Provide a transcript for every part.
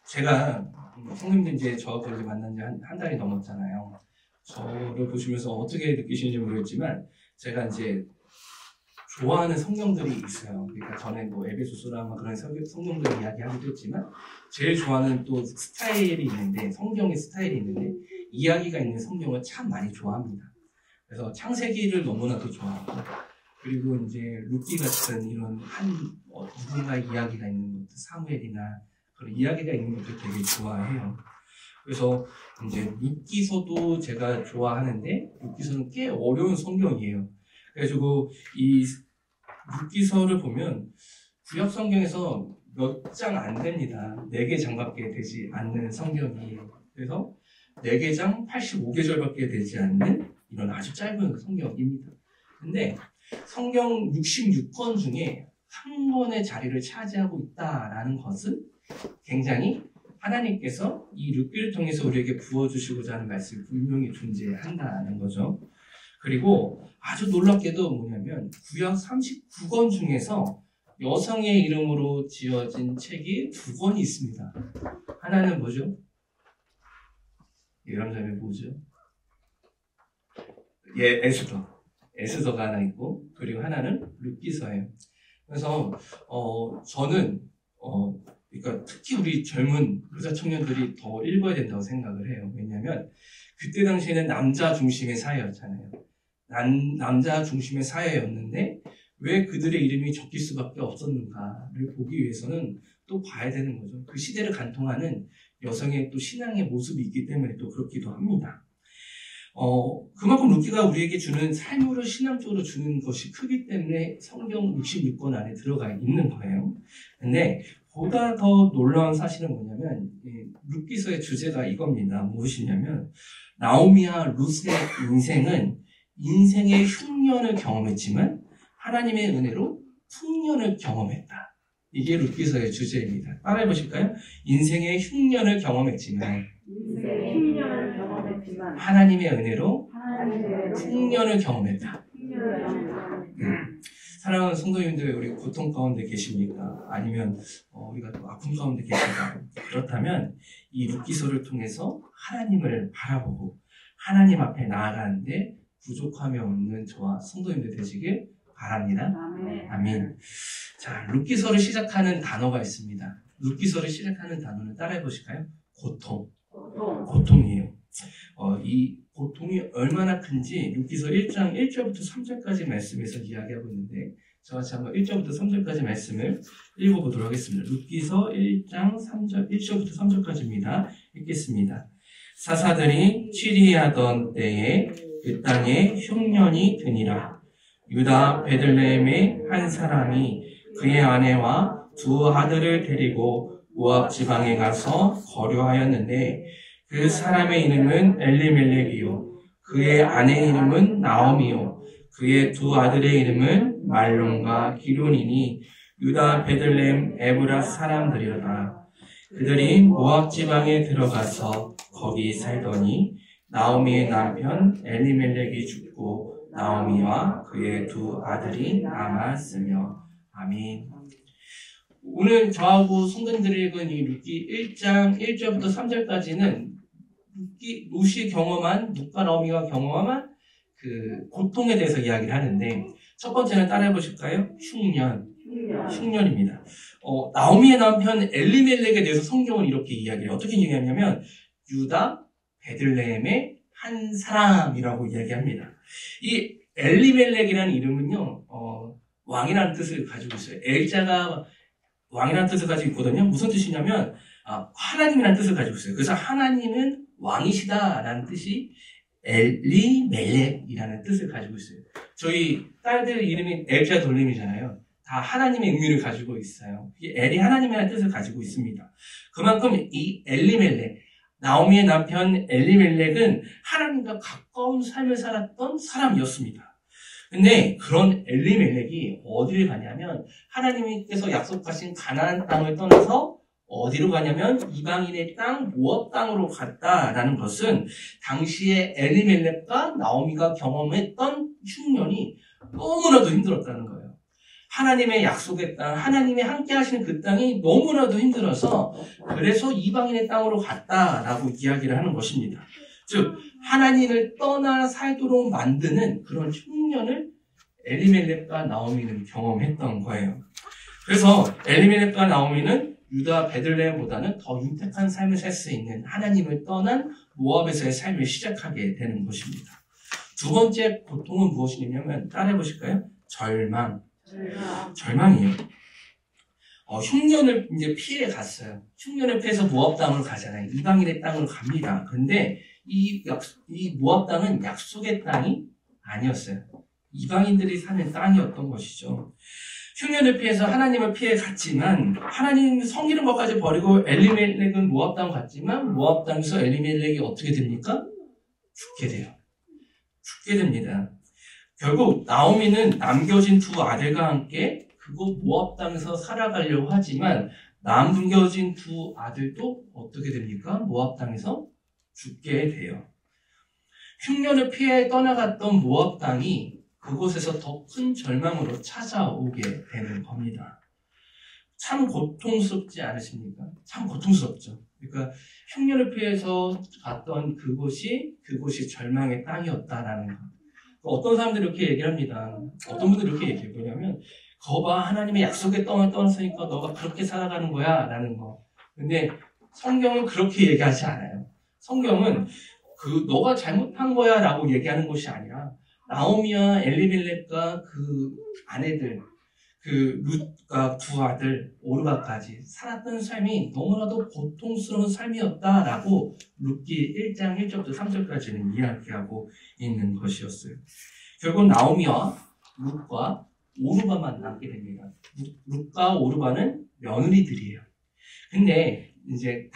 제가 성님도 이제 저하고 이제 만난 지 한 달이 넘었잖아요. 저를 보시면서 어떻게 느끼시는지 모르겠지만 제가 이제 좋아하는 성경들이 있어요. 그러니까 전에 뭐 에베소서나 그런 성경들 이야기하기도 했지만 제일 좋아하는 또 스타일이 있는데, 성경의 스타일이 있는데 이야기가 있는 성경을 참 많이 좋아합니다. 그래서 창세기를 너무나도 좋아하고, 그리고 이제 룻기 같은 이런 누군가의 이야기가 있는 것들, 사무엘이나 그런 이야기가 있는 것들 되게 좋아해요. 그래서 이제 룻기서도 제가 좋아하는데, 룻기서는 꽤 어려운 성경이에요. 그래가지고 이 룻기서를 보면 구약 성경에서 몇 장 안 됩니다. 4개 장밖에 되지 않는 성경이에요. 그래서 4개 장 85계절밖에 되지 않는 이런 아주 짧은 성경입니다. 근데 성경 66권 중에 한 권의 자리를 차지하고 있다라는 것은 굉장히 하나님께서 이 룻기를 통해서 우리에게 부어주시고자 하는 말씀이 분명히 존재한다는 거죠. 그리고 아주 놀랍게도 뭐냐면 구약 39권 중에서 여성의 이름으로 지어진 책이 2권이 있습니다. 하나는 뭐죠? 예람자매 뭐죠? 에스더가 하나 있고, 그리고 하나는 룻기서예요. 그래서 저는 그러니까 특히 우리 젊은 의사 청년들이 더 읽어야 된다고 생각을 해요. 왜냐하면 그때 당시에는 남자 중심의 사회였잖아요. 남자 중심의 사회였는데 왜 그들의 이름이 적힐 수밖에 없었는가를 보기 위해서는 또 봐야 되는 거죠. 그 시대를 간통하는 여성의 또 신앙의 모습이 있기 때문에 또 그렇기도 합니다. 그만큼 룻기가 우리에게 주는 삶으로 신앙적으로 주는 것이 크기 때문에 성경 66권 안에 들어가 있는 거예요. 근데 보다 더 놀라운 사실은 뭐냐면 룻기서의 주제가 이겁니다. 무엇이냐면 나오미와 룻의 인생은 인생의 흉년을 경험했지만 하나님의 은혜로 풍년을 경험했다. 이게 룻기서의 주제입니다. 따라해 보실까요? 인생의 흉년을 경험했지만 하나님의 은혜로 풍년을 경험했다. 사랑하는 성도님들, 우리 고통 가운데 계십니까? 아니면 우리가 또 아픔 가운데 계십니까? 그렇다면 이 룻기서를 통해서 하나님을 바라보고 하나님 앞에 나아가는데 부족함이 없는 저와 성도님들 되시길 바랍니다. 아멘. 자, 룻기서를 시작하는 단어가 있습니다. 룻기서를 시작하는 단어는 따라해 보실까요? 고통이에요. 이 고통이 얼마나 큰지 룻기서 1장 1절부터 3절까지 말씀에서 이야기하고 있는데, 저와 한번 1절부터 3절까지 말씀을 읽어보도록 하겠습니다. 룻기서 1장 1절부터 3절까지입니다. 읽겠습니다. 사사들이 치리하던 때에 그 땅에 흉년이 드니라. 유다 베들레헴의 한 사람이 그의 아내와 2 아들을 데리고 모압 지방에 가서 거류하였는데, 그 사람의 이름은 엘리멜렉이요 그의 아내의 이름은 나오미요 그의 2 아들의 이름은 말론과 기론이니 유다 베들레헴 에브라 사람들이었다. 그들이 모압 지방에 들어가서 거기 살더니 나오미의 남편 엘리멜렉이 죽고 나오미와 그의 2 아들이 남았으며. 아멘. 오늘 저하고 성도님들이 읽은 이 룻기 1장 1절부터 3절까지는 룻이 경험한, 룻과 나오미가 경험한 그 고통에 대해서 이야기를 하는데, 첫 번째는 따라해 보실까요? 흉년입니다. 나오미의 남편 엘리멜렉에 대해서 성경은 이렇게 이야기해요. 어떻게 이야기하냐면 유다 베들레헴의 한 사람이라고 이야기합니다. 이 엘리멜렉이라는 이름은요, 왕이라는 뜻을 가지고 있어요. 엘자가 왕이라는 뜻을 가지고 있거든요. 무슨 뜻이냐면 하나님이라는 뜻을 가지고 있어요. 그래서 하나님은 왕이시다라는 뜻이 엘리멜렉이라는 뜻을 가지고 있어요. 저희 딸들 이름이 엘자 돌림이잖아요. 다 하나님의 의미를 가지고 있어요. 엘이 하나님이라는 뜻을 가지고 있습니다. 그만큼 이 엘리멜렉, 나오미의 남편 엘리멜렉은 하나님과 가까운 삶을 살았던 사람이었습니다. 근데 그런 엘리멜렉이 어디를 가냐면 하나님께서 약속하신 가나안 땅을 떠나서 어디로 가냐면 이방인의 땅 모압 땅으로 갔다라는 것은 당시에 엘리멜렉과 나오미가 경험했던 흉년이 너무나도 힘들었다는 거예요. 하나님의 약속의 땅, 하나님이 함께 하시는 그 땅이 너무나도 힘들어서 그래서 이방인의 땅으로 갔다라고 이야기를 하는 것입니다. 즉 하나님을 떠나 살도록 만드는 그런 흉년을 엘리멜렉과 나오미는 경험했던 거예요. 그래서 엘리멜렉과 나오미는 유다 베들레헴보다는 더 윤택한 삶을 살 수 있는 하나님을 떠난 모압에서의 삶을 시작하게 되는 것입니다. 두 번째 고통은 무엇이냐면 따라해 보실까요? 절망이에요. 흉년을 이제 피해 갔어요. 흉년을 피해서 모압 땅으로 가잖아요. 이방인의 땅으로 갑니다. 근데 이 모압 땅은 약속의 땅이 아니었어요. 이방인들이 사는 땅이었던 것이죠. 흉년을 피해서 하나님을 피해 갔지만 하나님 섬기는 것까지 버리고 엘리멜렉은 모압 땅 갔지만 모압 땅에서 엘리멜렉이 어떻게 됩니까? 죽게 돼요. 죽게 됩니다. 결국 나오미는 남겨진 두 아들과 함께 그곳 모압 땅에서 살아가려고 하지만 남겨진 두 아들도 어떻게 됩니까? 모압 땅에서 죽게 돼요. 흉년을 피해 떠나갔던 모압 땅이 그곳에서 더 큰 절망으로 찾아오게 되는 겁니다. 참 고통스럽지 않으십니까? 참 고통스럽죠. 그러니까 흉년을 피해서 갔던 그곳이 절망의 땅이었다라는 것. 어떤 사람들이 이렇게 얘기를 합니다. 어떤 분들이 이렇게 얘기해요. 뭐냐면 거봐 하나님의 약속의 땅을 떠났으니까 너가 그렇게 살아가는 거야 라는 거. 근데 성경은 그렇게 얘기하지 않아요. 성경은 너가 잘못한 거야 라고 얘기하는 것이 아니라 나오미와 엘리멜렉과 그 아내들, 그 룻과 두 아들, 오르바까지 살았던 삶이 너무나도 고통스러운 삶이었다라고 룻기 1장 1절부터 3절까지는 이야기하고 있는 것이었어요. 결국 나오미와 룻과 오르바만 남게 됩니다. 룻과 오르바는 며느리들이에요. 근데 이제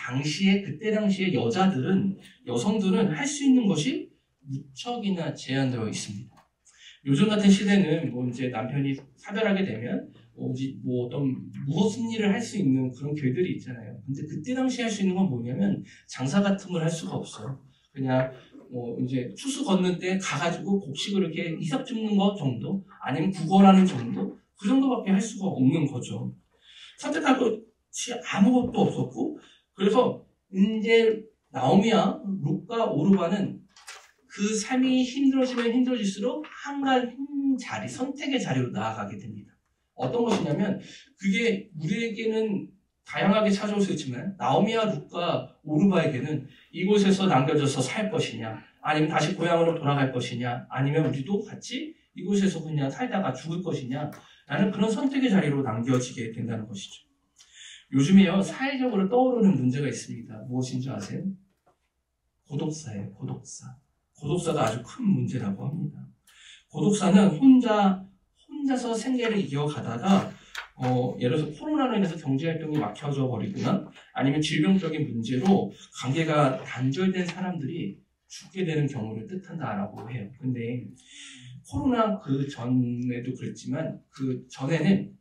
그때 당시에 여성들은 할 수 있는 것이 무척이나 제한되어 있습니다. 요즘 같은 시대는 이제 남편이 사별하게 되면 어떤 무슨 일을 할 수 있는 그런 길들이 있잖아요. 근데 그때 당시 할 수 있는 건 뭐냐면 장사 같은 걸 할 수가 없어요. 그냥 이제 추수 걷는 때 가가지고 곡식을 이렇게 이삭 줍는 것 정도, 아니면 구걸하는 정도, 그 정도밖에 할 수가 없는 거죠. 선택할 것이 아무것도 없었고, 그래서 이제 나오미와 룻과 오르바는 그 삶이 힘들어지면 힘들어질수록 선택의 자리로 나아가게 됩니다. 어떤 것이냐면 그게 우리에게는 다양하게 찾아올 수 있지만 나오미와 룻과 오르바에게는 이곳에서 남겨져서 살 것이냐, 아니면 다시 고향으로 돌아갈 것이냐, 아니면 우리도 같이 이곳에서 그냥 살다가 죽을 것이냐 라는 그런 선택의 자리로 남겨지게 된다는 것이죠. 요즘에요, 사회적으로 떠오르는 문제가 있습니다. 무엇인지 아세요? 고독사예요. 고독사가 아주 큰 문제라고 합니다. 고독사는 혼자서 생계를 이어가다가 예를 들어서 코로나로 인해서 경제활동이 막혀져 버리거나 아니면 질병적인 문제로 관계가 단절된 사람들이 죽게 되는 경우를 뜻한다라고 해요. 근데 코로나 그 전에도 그랬지만 그 전에는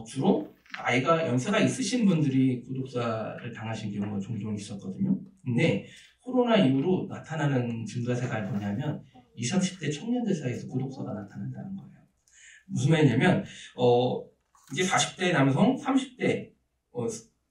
주로 연세가 있으신 분들이 고독사를 당하신 경우가 종종 있었거든요. 근데 코로나 이후로 나타나는 증가세가 뭐냐면 20, 30대 청년들 사이에서 고독사가 나타난다는 거예요. 무슨 말이냐면 이제 40대 남성, 30대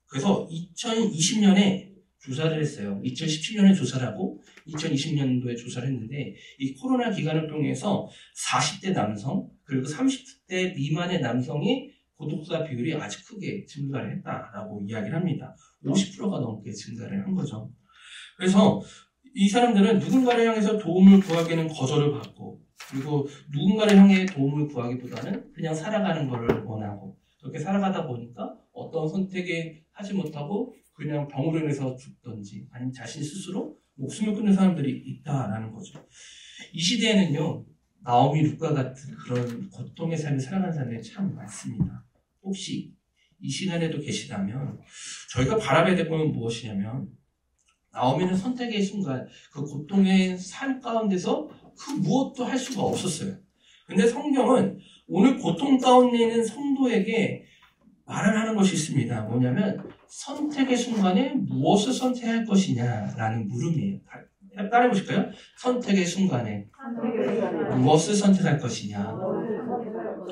그래서 2020년에 조사를 했어요. 2017년에 조사를 하고 2020년도에 조사를 했는데 이 코로나 기간을 통해서 40대 남성 그리고 30대 미만의 남성이 고독사 비율이 아주 크게 증가를 했다라고 이야기를 합니다. 50%가 넘게 증가를 한 거죠. 그래서 이 사람들은 누군가를 향해서 도움을 구하기는 거절을 받고, 그리고 누군가를 향해 도움을 구하기보다는 그냥 살아가는 것을 원하고, 그렇게 살아가다 보니까 어떤 선택을 하지 못하고 그냥 병으로 인해서 죽든지 아니면 자신 스스로 목숨을 끊는 사람들이 있다라는 거죠. 이 시대에는요, 나오미 룻과 같은 그런 고통의 삶을 살아가는 사람들이 참 많습니다. 혹시 이 시간에도 계시다면 저희가 바라봐야 될 것은 무엇이냐면, 나오미는 선택의 순간 그 고통의 삶 가운데서 그 무엇도 할 수가 없었어요. 근데 성경은 오늘 고통 가운데 있는 성도에게 말을 하는 것이 있습니다. 뭐냐면 선택의 순간에 무엇을 선택할 것이냐라는 물음이에요. 따라해 보실까요? 선택의 순간에 무엇을 선택할 것이냐.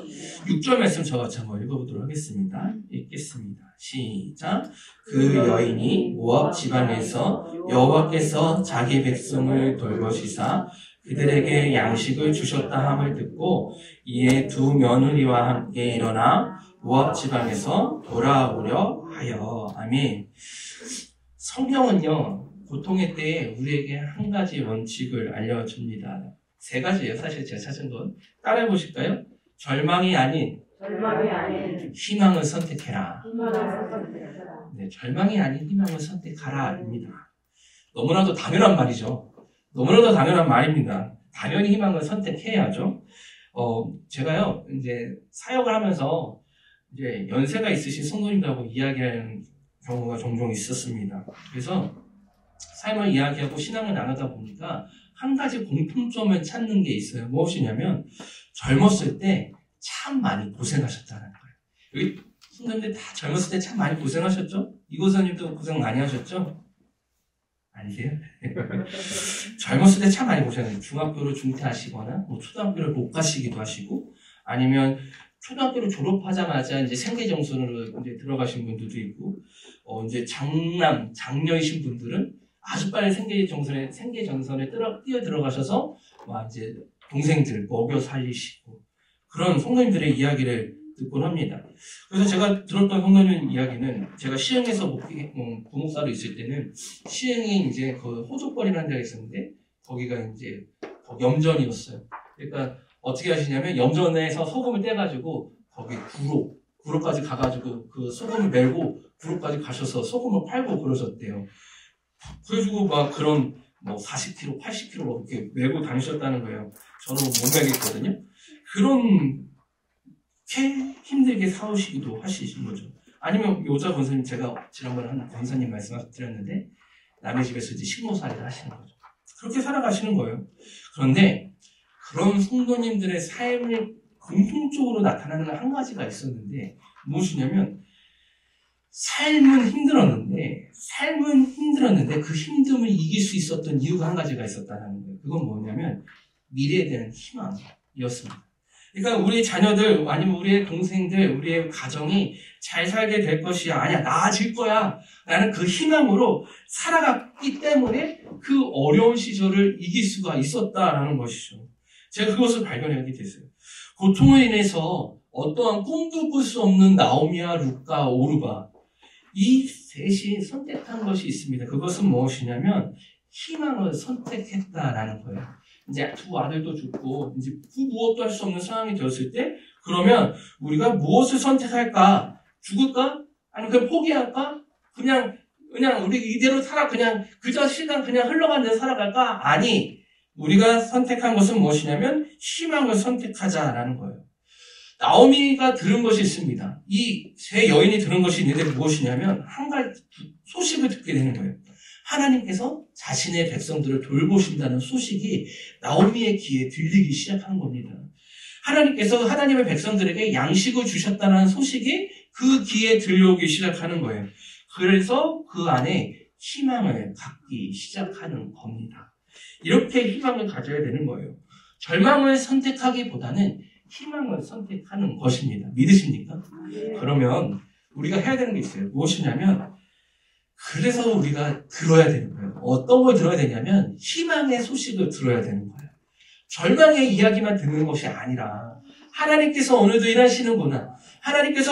6절 말씀 저같이 한번 읽어보도록 하겠습니다. 읽겠습니다. 시작. 그 여인이 모압 지방에서 여호와께서 자기 백성을 돌보시사 그들에게 양식을 주셨다 함을 듣고 이에 두 며느리와 함께 일어나 모압 지방에서 돌아오려 하여. 아멘. 성경은요, 고통의 때에 우리에게 한 가지 원칙을 알려줍니다. 세 가지예요. 사실 제가 찾은 건. 따라해 보실까요? 절망이 아닌 희망을 선택해라. 네, 절망이 아닌 희망을 선택하라입니다. 너무나도 당연한 말이죠. 너무나도 당연한 말입니다. 당연히 희망을 선택해야죠. 제가요, 이제 사역을 하면서 이제 연세가 있으신 성도님들하고 이야기하는 경우가 종종 있었습니다. 그래서 삶을 이야기하고 신앙을 나누다 보니까 한 가지 공통점을 찾는 게 있어요. 무엇이냐면 젊었을 때 참 많이 고생하셨다는 거예요. 여기 성도님들 다 젊었을 때 참 많이 고생하셨죠? 이고사님도 고생 많이 하셨죠? 아니세요? 젊었을 때 참 많이 고생하셨어요. 중학교를 중퇴하시거나 뭐 초등학교를 못 가시기도 하시고 아니면 초등학교를 졸업하자마자 이제 생계정선으로 이제 들어가신 분들도 있고 이제 장녀이신 분들은 아주 빨리 생계전선에 뛰어 들어가셔서 막 이제 동생들 먹여 살리시고 그런 성도님들의 이야기를 듣곤 합니다. 그래서 제가 들었던 성도님 이야기는 제가 시흥에서 부목사로 있을 때는 시흥이 이제 그 호족벌이라는 데가 있었는데 거기가 이제 염전이었어요. 그러니까 어떻게 하시냐면 염전에서 소금을 떼가지고 거기 구로까지 가가지고 그 소금을 메고 구로까지 가셔서 소금을 팔고 그러셨대요. 그래가지고 막 그런 40kg, 80kg 이렇게 메고 다니셨다는 거예요. 저는 못 메겠거든요. 그렇게 힘들게 사오시기도 하시는 거죠. 아니면 여자 권사님, 제가 지난번에 한 권사님 말씀드렸는데 남의 집에서 이제 식모살이를 하시는 거죠. 그렇게 살아가시는 거예요. 그런데 그런 성도님들의 삶을 공통적으로 나타나는 한 가지가 있었는데 무엇이냐면 삶은 힘들었는데 그 힘듦을 이길 수 있었던 이유가 한 가지가 있었다는 거예요. 그건 뭐냐면 미래에 대한 희망이었습니다. 그러니까 우리 자녀들 아니면 우리의 동생들, 우리의 가정이 잘 살게 될 것이야. 아니야, 나아질 거야. 라는 그 희망으로 살아갔기 때문에 그 어려운 시절을 이길 수가 있었다라는 것이죠. 제가 그것을 발견하게 됐어요. 고통으로 인해서 어떠한 꿈도 꿀 수 없는 나오미와 룻과 오르바 이 셋이 선택한 것이 있습니다. 그것은 무엇이냐면 희망을 선택했다라는 거예요. 이제 두 아들도 죽고 이제 무엇도 할 수 없는 상황이 되었을 때 그러면 우리가 무엇을 선택할까? 죽을까? 아니면 그냥 포기할까? 그냥 우리 이대로 살아 그냥 그저 시간 그냥 흘러가는 대로 살아갈까? 아니, 우리가 선택한 것은 무엇이냐면 희망을 선택하자라는 거예요. 나오미가 들은 것이 있습니다. 이 세 여인이 들은 것이 있는데 무엇이냐면 한 가지 소식을 듣게 되는 거예요. 하나님께서 자신의 백성들을 돌보신다는 소식이 나오미의 귀에 들리기 시작하는 겁니다. 하나님께서 하나님의 백성들에게 양식을 주셨다는 소식이 그 귀에 들려오기 시작하는 거예요. 그래서 그 안에 희망을 갖기 시작하는 겁니다. 이렇게 희망을 가져야 되는 거예요. 절망을 선택하기보다는 희망을 선택하는 것입니다. 믿으십니까? 그러면 우리가 해야 되는 게 있어요. 무엇이냐면 그래서 우리가 들어야 되는 거예요. 어떤 걸 들어야 되냐면 희망의 소식을 들어야 되는 거예요. 절망의 이야기만 듣는 것이 아니라 하나님께서 오늘도 일하시는구나. 하나님의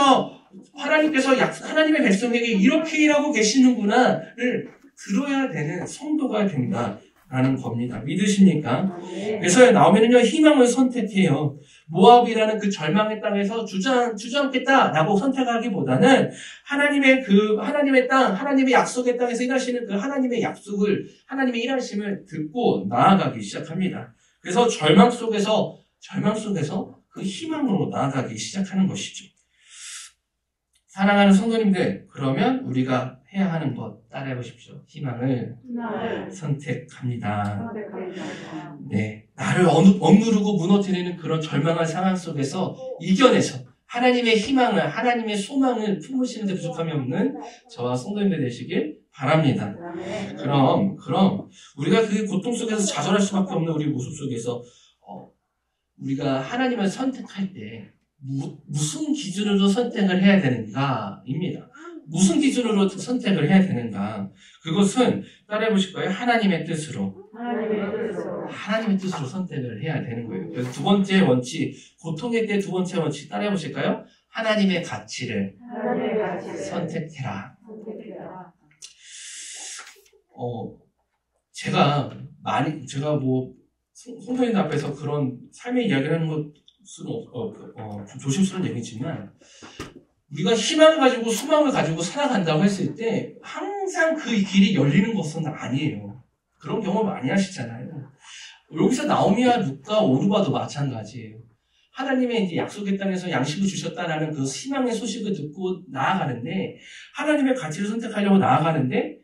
백성에게 이렇게 일하고 계시는구나를 들어야 되는 성도가 된다라는 겁니다. 믿으십니까? 그래서 나오미는요 희망을 선택해요. 모압이라는 그 절망의 땅에서 주저앉겠다라고 선택하기보다는 하나님의 땅, 하나님의 약속의 땅에서 일하시는 그 하나님의 하나님의 일하심을 듣고 나아가기 시작합니다. 그래서 절망 속에서 그 희망으로 나아가기 시작하는 것이죠. 사랑하는 성도님들, 그러면 우리가 해야 하는 것 따라해 보십시오. 희망을 선택합니다. 네, 나를 억누르고 무너뜨리는 그런 절망한 상황 속에서 이겨내서 하나님의 희망을, 하나님의 소망을 품으시는 데 부족함이 없는 저와 성도님들 되시길 바랍니다. 그럼 우리가 그 고통 속에서 좌절할 수밖에 없는 우리 모습 속에서 우리가 하나님을 선택할 때 무슨 기준으로 선택을 해야 되는가입니다. 무슨 기준으로 선택을 해야 되는가? 그것은 따라해 보실 거예요. 하나님의 뜻으로. 하나님의 뜻으로 선택을 해야 되는 거예요. 그래서 두 번째 원칙, 고통의 때 두 번째 원칙 따라해 보실까요? 하나님의 가치를 선택해라. 제가 뭐 성도님 앞에서 그런 삶의 이야기를 하는 것은 좀 조심스러운 얘기지만, 우리가 희망을 가지고 소망을 가지고 살아간다고 했을 때 항상 그 길이 열리는 것은 아니에요. 그런 경험 많이 하시잖아요. 여기서 나오미와 룻과 오르바도 마찬가지예요. 하나님의 이제 약속의 땅에서 양식을 주셨다라는 그 희망의 소식을 듣고 나아가는데, 하나님의 가치를 선택하려고 나아가는데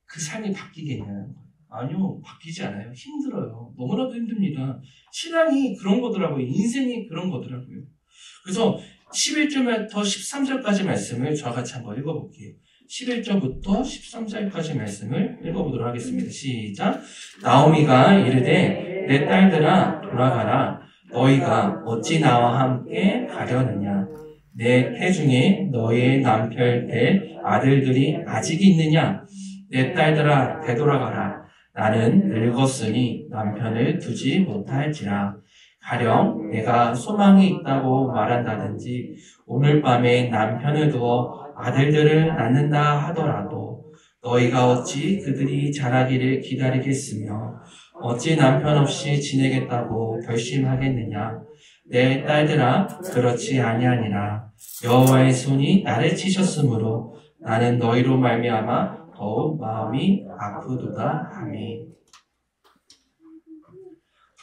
그 삶이 바뀌겠냐는 거예요. 아니요, 바뀌지 않아요. 힘들어요. 너무나도 힘듭니다. 신앙이 그런 거더라고요. 인생이 그런 거더라고요. 그래서 11절부터 13절까지 말씀을 저와 같이 한번 읽어볼게요. 11절부터 13절까지 말씀을 읽어보도록 하겠습니다. 시작. 나오미가 이르되 내 딸들아 돌아가라. 너희가 어찌 나와 함께 가려느냐. 내 태중에 너희의 남편 될 아들들이 아직 있느냐. 내 딸들아 되돌아가라. 나는 늙었으니 남편을 두지 못할지라. 가령 내가 소망이 있다고 말한다든지 오늘 밤에 남편을 두어 아들들을 낳는다 하더라도 너희가 어찌 그들이 자라기를 기다리겠으며 어찌 남편 없이 지내겠다고 결심하겠느냐. 내 딸들아 그렇지 아니하니라. 여호와의 손이 나를 치셨으므로 나는 너희로 말미암아 더욱 마음이 아프도다 하니.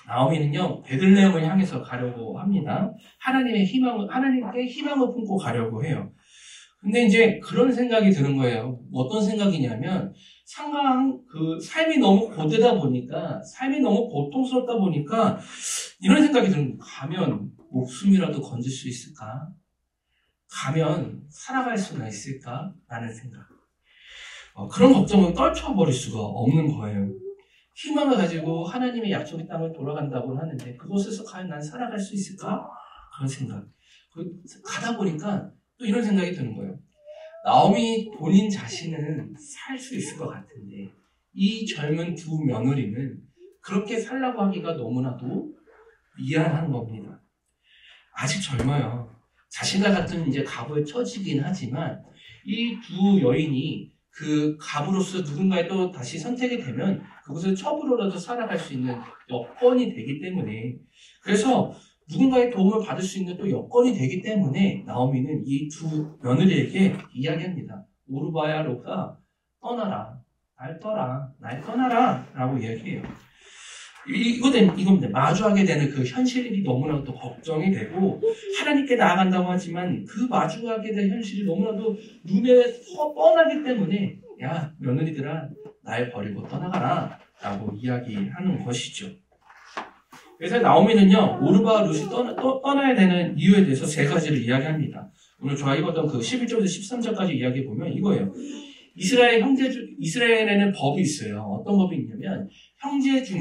나오미는요, 베들레헴을 향해서 가려고 합니다. 하나님께 희망을 품고 가려고 해요. 근데 이제 그런 생각이 드는 거예요. 어떤 생각이냐면, 삶이 너무 고되다 보니까, 삶이 너무 고통스럽다 보니까, 이런 생각이 드는 거예요. 가면 목숨이라도 건질 수 있을까? 가면 살아갈 수가 있을까? 라는 생각. 그런 걱정을 떨쳐버릴 수가 없는 거예요. 희망을 가지고 하나님의 약속의 땅을 돌아간다고 하는데 그곳에서 과연 난 살아갈 수 있을까? 그런 생각. 가다 보니까 또 이런 생각이 드는 거예요. 나오미 본인 자신은 살 수 있을 것 같은데 이 젊은 두 며느리는 그렇게 살라고 하기가 너무나도 미안한 겁니다. 아직 젊어요. 자신과 같은 이제 가부에 처지긴 하지만 이 두 여인이 그 가부로서 누군가에 또 다시 선택이 되면 그것을 첩으로라도 살아갈 수 있는 여건이 되기 때문에, 그래서 누군가의 도움을 받을 수 있는 또 여건이 되기 때문에 나오미는 이 두 며느리에게 이야기합니다. 오르바야 룻아 떠나라. 날 떠나라 라고 이야기해요. 이겁니다. 마주하게 되는 그 현실이 너무나도 또 걱정이 되고, 하나님께 나아간다고 하지만 그 마주하게 될 현실이 너무나도 눈에 뻔하기 때문에, 야, 며느리들아, 날 버리고 떠나가라 라고 이야기하는 것이죠. 그래서 나오미는요, 오르바와 룻이 떠나야 되는 이유에 대해서 세 가지를 이야기합니다. 오늘 저희가 읽었던 그 11절부터 13절까지 이야기해 보면 이거예요. 이스라엘에는 법이 있어요. 어떤 법이 있냐면, 형제 중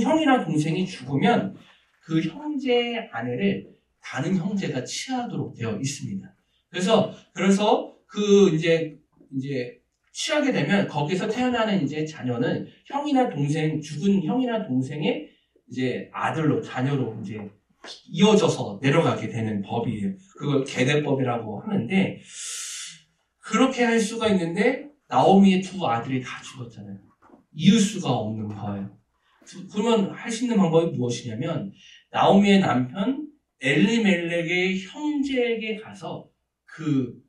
형이나 동생이 죽으면 그 형제의 아내를 다른 형제가 취하도록 되어 있습니다. 그래서 그 이제 취하게 되면 거기서 태어나는 이제 자녀는 죽은 형이나 동생의 이제 아들로, 자녀로 이제 이어져서 내려가게 되는 법이에요. 그걸 계대법이라고 하는데, 그렇게 할 수가 있는데 나오미의 두 아들이 다 죽었잖아요. 이을 수가 없는 거예요. 그러면 할 수 있는 방법이 무엇이냐면, 나오미의 남편 엘리멜렉의 형제에게 가서 그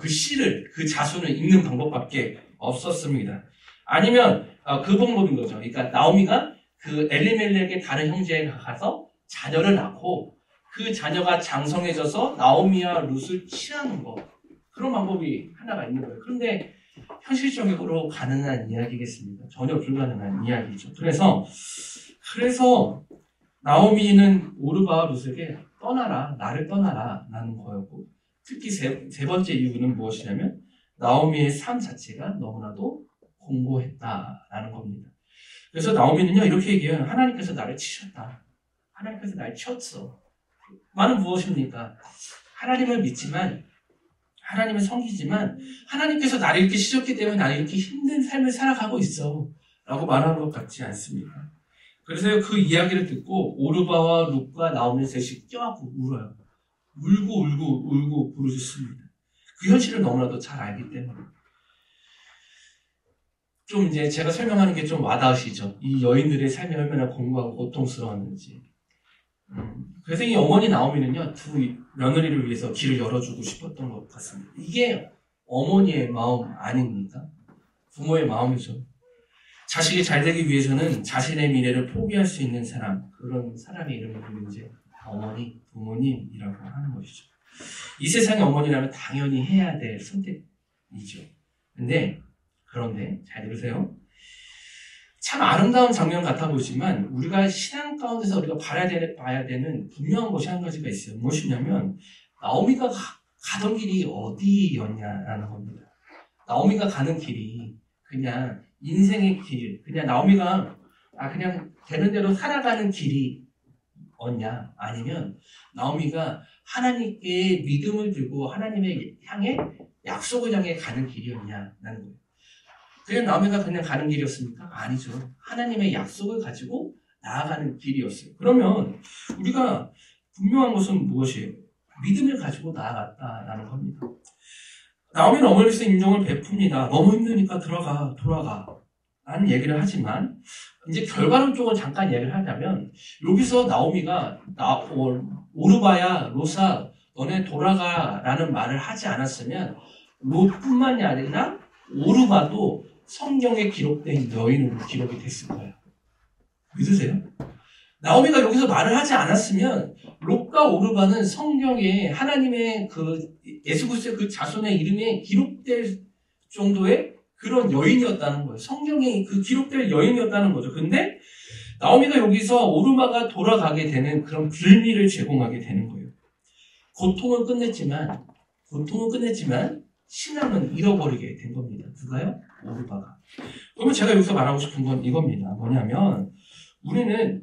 씨를, 그 자손을 잇는 방법밖에 없었습니다. 아니면 그 방법인 거죠. 그러니까 나오미가 그 엘리멜렉의 다른 형제에게 가서 자녀를 낳고 그 자녀가 장성해져서 나오미와 룻을 취하는 거, 그런 방법이 하나가 있는 거예요. 그런데 현실적으로 가능한 이야기겠습니까? 전혀 불가능한 이야기죠. 그래서 나오미는 오르바와 룻에게 나를 떠나라 라는 거였고, 특히 세 번째 이유는 무엇이냐면 나오미의 삶 자체가 너무나도 공고했다라는 겁니다. 그래서 나오미는요, 이렇게 얘기해요. 하나님께서 나를 치셨다. 하나님께서 날 쳤어. 말은 무엇입니까? 하나님을 믿지만, 하나님을 섬기지만, 하나님께서 나를 이렇게 시켰기 때문에 나는 이렇게 힘든 삶을 살아가고 있어. 라고 말하는 것 같지 않습니까? 그래서 그 이야기를 듣고 오르바와 룻과 나오미 셋이 껴안고 울어요. 울고 부르짖습니다. 그 현실을 너무나도 잘 알기 때문에. 좀 이제 제가 설명하는 게 좀 와닿으시죠? 이 여인들의 삶이 얼마나 공고하고 고통스러웠는지. 그래서 이 어머니 나오미는요, 두 며느리를 위해서 길을 열어주고 싶었던 것 같습니다. 이게 어머니의 마음 아닙니까? 부모의 마음이죠. 자식이 잘 되기 위해서는 자신의 미래를 포기할 수 있는 사람, 그런 사람의 이름을 이제 어머니, 부모님이라고 하는 것이죠. 이 세상의 어머니라면 당연히 해야 될 선택이죠. 그런데 잘 들으세요. 참 아름다운 장면 같아 보이지만 우리가 신앙 가운데서 우리가 봐야 되는 분명한 것이 한 가지가 있어요. 무엇이냐면 나오미가 가던 길이 어디였냐라는 겁니다. 나오미가 가는 길이 그냥 인생의 길, 그냥 나오미가 그냥 되는 대로 살아가는 길이었냐, 아니면 나오미가 하나님께 믿음을 들고 하나님의 향해 약속을 향해 가는 길이었냐라는 거예요. 그냥 나오미가 그냥 가는 길이었습니까? 아니죠. 하나님의 약속을 가지고 나아가는 길이었어요. 그러면 우리가 분명한 것은 무엇이에요? 믿음을 가지고 나아갔다라는 겁니다. 나오미는 어머니로서 인정을 베풉니다. 너무 힘드니까 돌아가 라는 얘기를 하지만 이제 결과론적으로 잠깐 얘기를 하자면 여기서 나오미가 오르바야 롯아 너네 돌아가 라는 말을 하지 않았으면 롯뿐만이 아니라 오르바도 성경에 기록된 여인으로 기록이 됐을 거예요. 믿으세요? 나오미가 여기서 말을 하지 않았으면 롯과 오르바는 성경에 하나님의 예수 그리스도의 그 자손의 이름에 기록될 정도의 그런 여인이었다는 거예요. 성경에 기록될 여인이었다는 거죠. 근데 나오미가 여기서 오르바가 돌아가게 되는 그런 빌미를 제공하게 되는 거예요. 고통은 끝냈지만 신앙은 잃어버리게 된 겁니다. 누가요? 오르바가. 그러면 제가 여기서 말하고 싶은 건 이겁니다. 뭐냐면 우리는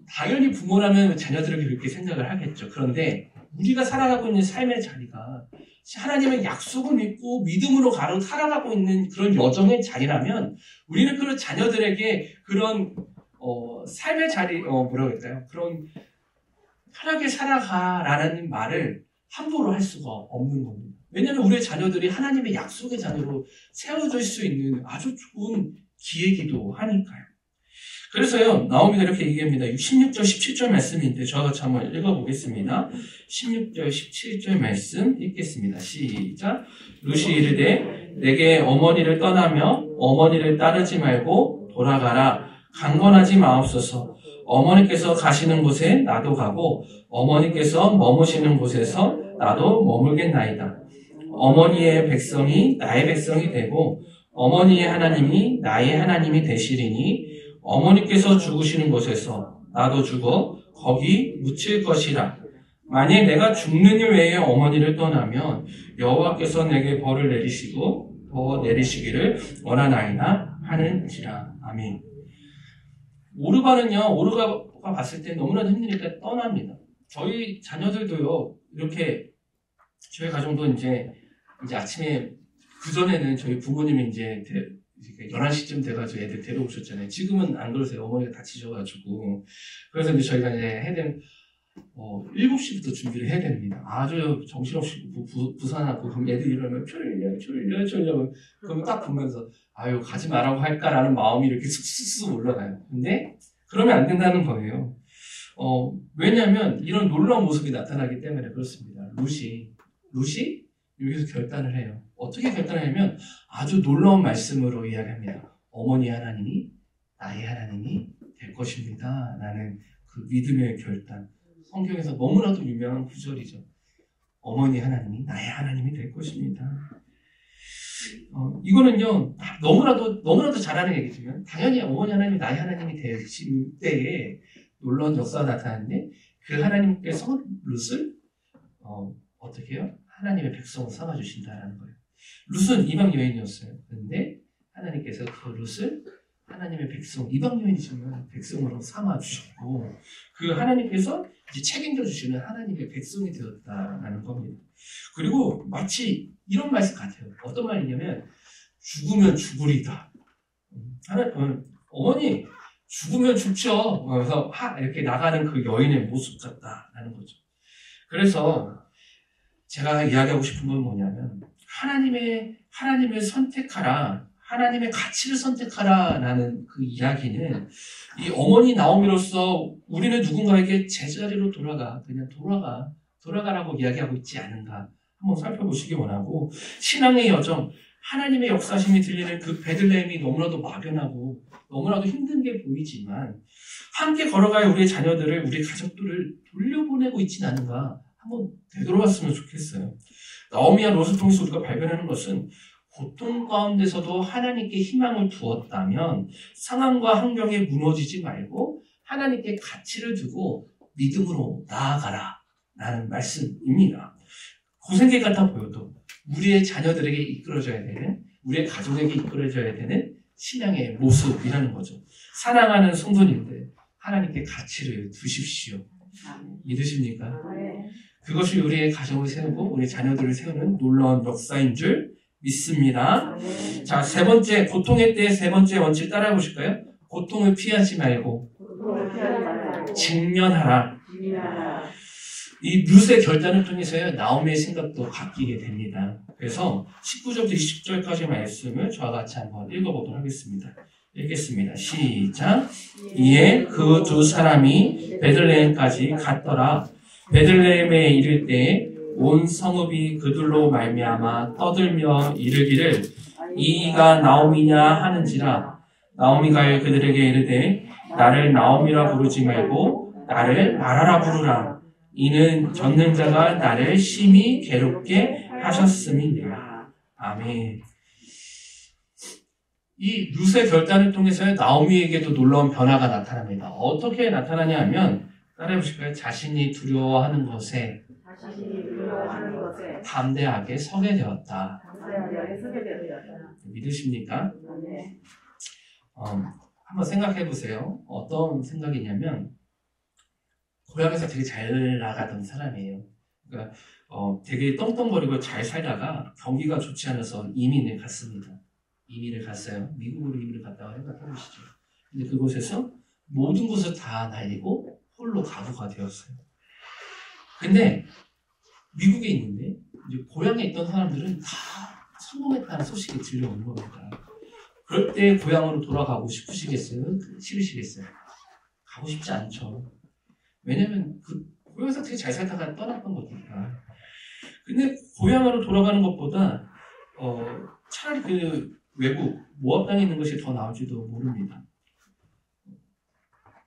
당연히 부모라면 자녀들에게 그렇게 생각을 하겠죠. 그런데 우리가 살아가고 있는 삶의 자리가 하나님의 약속을 믿고 믿음으로 살아가고 있는 그런 여정의 자리라면 우리는 그런 자녀들에게 그런 삶의 자리 뭐라고 할까요? 그런 편하게 살아가라는 말을 함부로 할 수가 없는 겁니다. 왜냐하면 우리의 자녀들이 하나님의 약속의 자녀로 세워질 수 있는 아주 좋은 기회이기도 하니까요. 그래서요, 나오미가 이렇게 얘기합니다. 16절, 17절 말씀인데 저와 같이 한번 읽어보겠습니다. 16절, 17절 말씀 읽겠습니다. 시작. 룻이 이르되 내게 어머니를 떠나며 어머니를 따르지 말고 돌아가라. 강권하지 마옵소서. 어머니께서 가시는 곳에 나도 가고 어머니께서 머무시는 곳에서 나도 머물겠나이다. 어머니의 백성이 나의 백성이 되고 어머니의 하나님이 나의 하나님이 되시리니 어머니께서 죽으시는 곳에서 나도 죽어 거기 묻힐 것이라. 만일 내가 죽는 일 외에 어머니를 떠나면 여호와께서 내게 벌을 내리시고 더 내리시기를 원하나이다 하는지라. 아멘. 오르가가 봤을 때 너무나도 힘드니까 떠납니다. 저희 자녀들도요, 이렇게 저희 가정도 이제 아침에 그전에는 저희 부모님이 이제 11시쯤 돼가지고 애들 데려오셨잖아요. 지금은 안 그러세요. 어머니가 다치셔가지고. 그래서 이제 저희가 이제 해야 되는, 7시부터 준비를 해야 됩니다. 아주 정신없이 부산하고, 그럼 애들 이러면 졸려. 그러면 딱 보면서, 아유, 가지 말라고 할까라는 마음이 이렇게 쑥쑥 올라가요. 근데, 그러면 안 된다는 거예요. 왜냐면, 이런 놀라운 모습이 나타나기 때문에 그렇습니다. 룻이 여기서 결단을 해요. 어떻게 결단하냐면 아주 놀라운 말씀으로 이야기합니다. 어머니 하나님이 나의 하나님이 될 것입니다. 라는 그 믿음의 결단. 성경에서 너무나도 유명한 구절이죠. 어머니 하나님이 나의 하나님이 될 것입니다. 이거는요, 너무나도 잘하는 얘기지만 당연히 어머니 하나님이 나의 하나님이 되실 때에 놀라운 역사가 나타나는데 그 하나님께서 룻을 어떻게 해요? 하나님의 백성을 삼아주신다라는 거예요. 룻은 이방 여인이었어요. 그런데 하나님께서 그 룻을 하나님의 백성, 이방 여인이지만 백성으로 삼아주셨고 그 하나님께서 이제 책임져 주시는 하나님의 백성이 되었다라는 겁니다. 그리고 마치 이런 말씀 같아요. 어떤 말이냐면 죽으면 죽으리다. 어머니 죽으면 죽죠. 그래서 이렇게 나가는 그 여인의 모습 같다라는 거죠. 그래서 제가 이야기하고 싶은 건 뭐냐면 하나님을 선택하라, 하나님의 가치를 선택하라라는 그 이야기는 이 어머니 나오미로서 우리는 누군가에게 제자리로 그냥 돌아가라고 이야기하고 있지 않은가 한번 살펴보시기 원하고, 신앙의 여정, 하나님의 역사심이 들리는 그 베들레헴이 너무나도 막연하고 너무나도 힘든 게 보이지만 함께 걸어가야 우리의 자녀들을, 우리 가족들을 돌려보내고 있진 않은가 한번 되돌아봤으면 좋겠어요. 나오미와 롯을 통해서 우리가 발견하는 것은 고통 가운데서도 하나님께 희망을 두었다면 상황과 환경에 무너지지 말고 하나님께 가치를 두고 믿음으로 나아가라 라는 말씀입니다. 고생길 같아 보여도 우리의 자녀들에게 이끌어져야 되는, 우리의 가족에게 이끌어져야 되는 신앙의 모습이라는 거죠. 사랑하는 성도님들, 하나님께 가치를 두십시오. 믿으십니까? 그것이 우리의 가정을 세우고 우리 자녀들을 세우는 놀라운 역사인 줄 믿습니다. 자, 세 번째, 고통의 때의 세 번째 원칙 따라해 보실까요? 고통을 피하지 말고 직면하라. 이 룻의 결단을 통해서요, 나오미의 생각도 바뀌게 됩니다. 그래서 19절부터 20절까지 말씀을 저와 같이 한번 읽어보도록 하겠습니다. 읽겠습니다. 시작. 이에 그 두 사람이 베들레헴까지 갔더라. 베들레헴에 이를 때 온 성읍이 그들로 말미암아 떠들며 이르기를 이가 나오미냐 하는지라. 나오미가 그들에게 이르되 나를 나오미라 부르지 말고 나를 마라라 부르라. 이는 젖는 자가 나를 심히 괴롭게 하셨음이니라. 아멘. 이 룻의 결단을 통해서 나오미에게도 놀라운 변화가 나타납니다. 어떻게 나타나냐 하면, 따라해보실까요? 자신이 두려워하는 것에 담대하게 서게 되었다. 믿으십니까? 한번 생각해 보세요. 어떤 생각이냐면, 고향에서 되게 잘 나가던 사람이에요. 그러니까 되게 떵떵거리고 잘 살다가 경기가 좋지 않아서 이민을 갔습니다. 이민을 갔어요. 미국으로 이민을 갔다고 생각해 보시죠. 근데 그곳에서 모든 것을 다 날리고 홀로 가구가 되었어요. 근데 미국에 있는데 이제 고향에 있던 사람들은 다 성공했다는 소식이 들려오는 겁니다. 그럴 때 고향으로 돌아가고 싶으시겠어요? 싫으시겠어요? 가고 싶지 않죠. 왜냐면 그 고향에서 되게 잘 살다가 떠났던 거니까. 근데 고향으로 돌아가는 것보다 차라리 그 외국 모압 땅에 있는 것이 더 나을지도 모릅니다.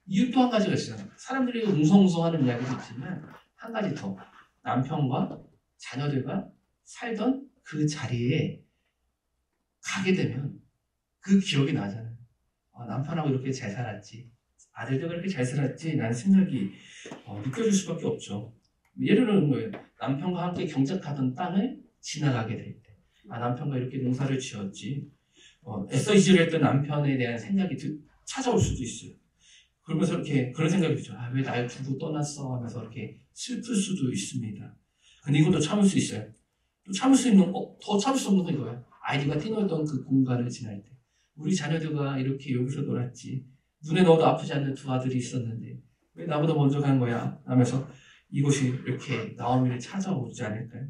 이유 또 한 가지가 있어요. 사람들이 웅성웅성하는 이야기도 있지만 한 가지 더, 남편과 자녀들과 살던 그 자리에 가게 되면 그 기억이 나잖아요. 남편하고 이렇게 잘 살았지, 아들도 그렇게 잘 살았지 라는 생각이 느껴질 수밖에 없죠. 예를 들는 거예요. 남편과 함께 경작하던 땅을 지나가게 될 때, 남편과 이렇게 농사를 지었지, 애써 이지를 했던 남편에 대한 생각이 찾아올 수도 있어요. 그러면서 이렇게 그런 생각이 들죠. 왜 날 두고 떠났어 하면서 이렇게 슬플 수도 있습니다. 근데 이것도 참을 수 있어요. 또 참을 수 있는 더 참을 수 없는 건 이거예요. 아이디가 뛰놀던 그 공간을 지날 때, 우리 자녀들과 이렇게 여기서 놀았지, 눈에 넣어도 아프지 않는 두 아들이 있었는데 왜 나보다 먼저 간 거야 하면서 이곳이 이렇게 나오미를 찾아오지 않을까요?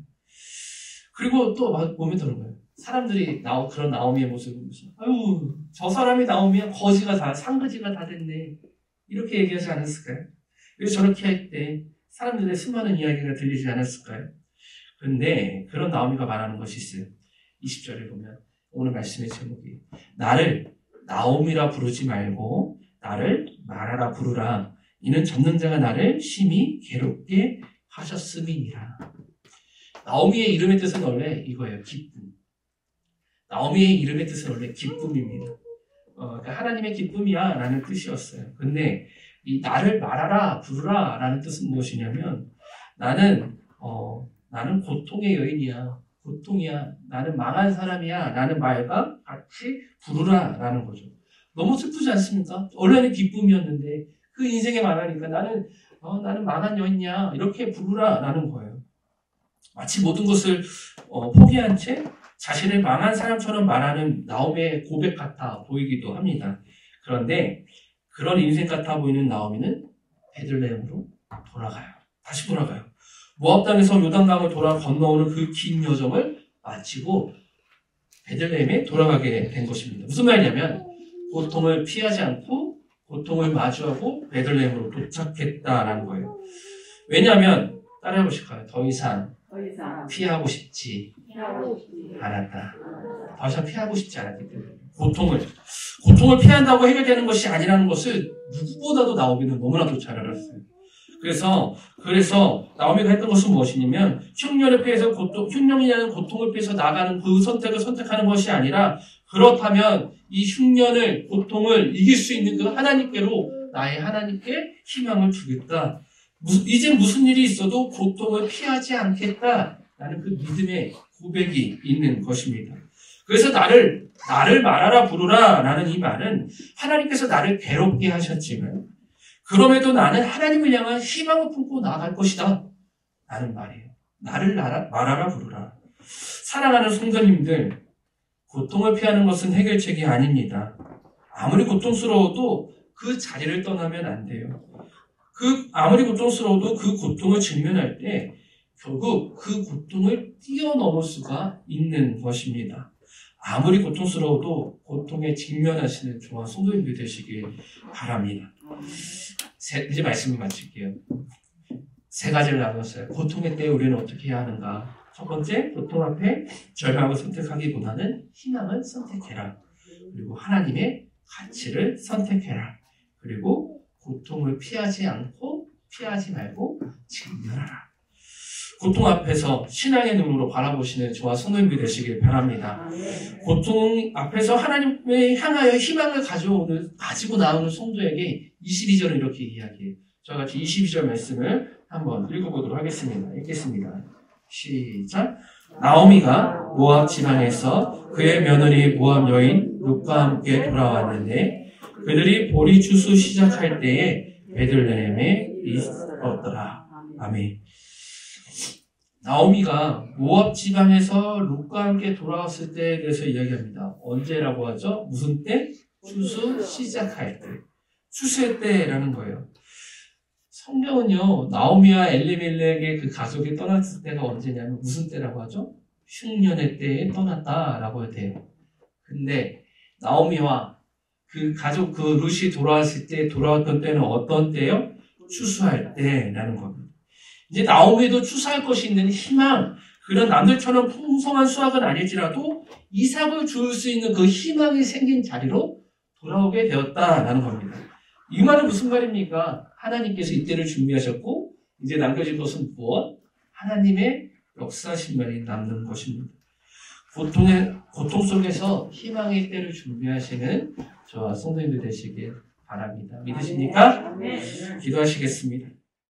그리고 또 보면 그런 거예요. 사람들이 그런 나오미의 모습을 보면서 아유, 저 사람이 나오미야, 거지가 다, 상거지가 다 됐네, 이렇게 얘기하지 않았을까요? 왜 저렇게 할 때 사람들의 수많은 이야기가 들리지 않았을까요? 그런데 그런 나오미가 말하는 것이 있어요. 20절에 보면 오늘 말씀의 제목이 나를 나오미라 부르지 말고 나를 마라라 부르라. 이는 젖는 자가 나를 심히 괴롭게 하셨음이니라. 나오미의 이름의 뜻은 원래 이거예요. 기쁨. 나오미의 이름의 뜻은 원래 기쁨입니다. 그러니까 하나님의 기쁨이야 라는 뜻이었어요. 근데 이 나를 말하라 부르라 라는 뜻은 무엇이냐면, 나는 고통의 여인이야, 고통이야, 나는 망한 사람이야 라는 말과 같이 부르라 라는 거죠. 너무 슬프지 않습니까? 원래는 기쁨이었는데 그 인생에 말하니까 나는 나는 망한 여인이야. 이렇게 부르라 라는 거예요. 마치 모든 것을 포기한 채 자신을 망한 사람처럼 말하는 나오미의 고백 같아 보이기도 합니다. 그런데 그런 인생 같아 보이는 나오미는 베들레헴으로 돌아가요. 다시 돌아가요. 모압 땅에서 요단강을 돌아 건너오는 그 긴 여정을 마치고 베들레헴에 돌아가게 된 것입니다. 무슨 말이냐면 고통을 피하지 않고 고통을 마주하고 베들레헴으로 도착했다라는 거예요. 왜냐하면 따라해 보실까요? 더 이상 피하고 싶지 않았다. 더 이상 피하고 싶지 않았기 때문에 고통을 피한다고 해결되는 것이 아니라는 것을 누구보다도 나오미는 너무나도 잘 알았어요. 그래서 나오미가 했던 것은 무엇이냐면 흉년이라는 고통을 피해서 나가는 그 선택을 선택하는 것이 아니라 그렇다면 이 흉년을 고통을 이길 수 있는 그 하나님께로 나의 하나님께 희망을 두겠다. 이제 무슨 일이 있어도 고통을 피하지 않겠다라는 그 믿음의 고백이 있는 것입니다. 그래서 나를 말하라 부르라 라는 이 말은 하나님께서 나를 괴롭게 하셨지만 그럼에도 나는 하나님을 향한 희망을 품고 나아갈 것이다 라는 말이에요. 나를 말하라 부르라. 사랑하는 성도님들, 고통을 피하는 것은 해결책이 아닙니다. 아무리 고통스러워도 그 자리를 떠나면 안 돼요. 아무리 고통스러워도 그 고통을 직면할 때 결국 그 고통을 뛰어넘을 수가 있는 것입니다. 아무리 고통스러워도 고통에 직면하시는 저와 성도님들 되시길 바랍니다. 이제 말씀을 마칠게요. 3가지를 나눴어요. 고통의 때에 우리는 어떻게 해야 하는가? 첫 번째, 고통 앞에 절망을 선택하기보다는 희망을 선택해라. 그리고 하나님의 가치를 선택해라. 그리고 고통을 피하지 말고 직면하라. 고통 앞에서 신앙의 눈으로 바라보시는 저와 성도님들 되시길 바랍니다. 고통 앞에서 하나님을 향하여 희망을 가지고 나오는 성도에게 22절은 이렇게 이야기해요. 저와 같이 22절 말씀을 한번 읽어보도록 하겠습니다. 읽겠습니다. 시작. 나오미가 모압 지방에서 그의 며느리 모압 여인 룻과 함께 돌아왔는데 그들이 보리 추수 시작할 때에 베들레헴에 있었더라. 아멘. 나오미가 모압 지방에서 룻과 함께 돌아왔을 때에 대해서 이야기합니다. 언제라고 하죠? 무슨 때? 추수 시작할 때. 추수의 때라는 거예요. 성경은요, 나오미와 엘리멜렉의 그 가족이 떠났을 때가 언제냐면 무슨 때라고 하죠? 흉년의 때에 떠났다라고 돼요. 근데 나오미와 그 가족 그 룻이 돌아왔을 때 돌아왔던 때는 어떤 때요? 추수할 때라는 겁니다. 이제 나오미도 추수할 것이 있는 희망, 그런 남들처럼 풍성한 수확은 아닐지라도 이삭을 줄 수 있는 그 희망이 생긴 자리로 돌아오게 되었다라는 겁니다. 이 말은 무슨 말입니까? 하나님께서 이때를 준비하셨고 이제 남겨진 것은 무엇? 하나님의 역사하신 말이 남는 것입니다. 고통 속에서 희망의 때를 준비하시는 저와 성도님들 되시길 바랍니다. 믿으십니까? 기도하시겠습니다.